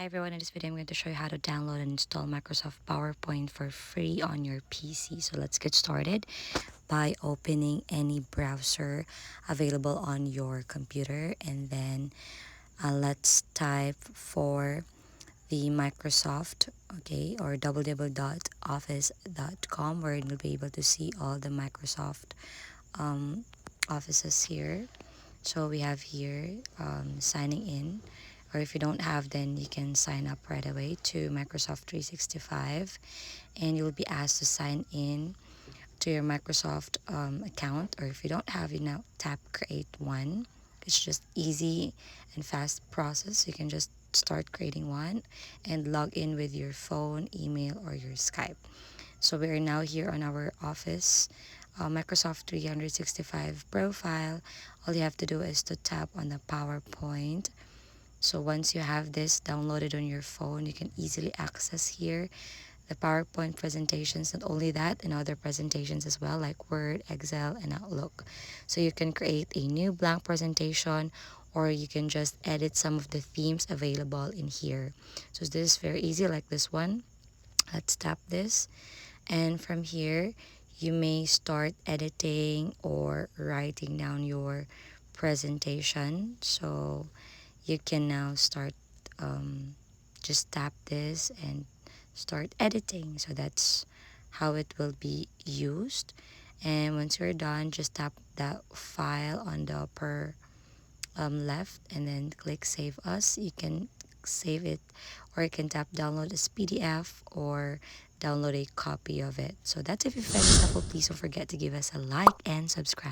Hi everyone, in this video I'm going to show you how to download and install Microsoft PowerPoint for free on your PC. So let's get started by opening any browser available on your computer, and then let's type for the Microsoft, okay, or www.office.com, where you'll be able to see all the Microsoft um, offices here. So we have here signing in, or if you don't have, then you can sign up right away to Microsoft 365, and you'll be asked to sign in to your Microsoft account. Or if you don't have, you now tap create one. It's just easy and fast process. You can just start creating one and log in with your phone, email, or your Skype. So we are now here on our Office Microsoft 365 profile. All you have to do is to tap on the PowerPoint. So once you have this downloaded on your phone, you can easily access here the PowerPoint presentations. Not only that, and other presentations as well, like Word, Excel, and Outlook. So you can create a new blank presentation, or you can just edit some of the themes available in here. So this is very easy, like this one. Let's tap this, and from here you may start editing or writing down your presentation. So you can now start, just tap this and start editing. So that's how it will be used. And once you're done, just tap that file on the upper left, and then click save as. You can save it, or you can tap download as PDF, or download a copy of it. So that's it. If you find this helpful, please don't forget to give us a like and subscribe.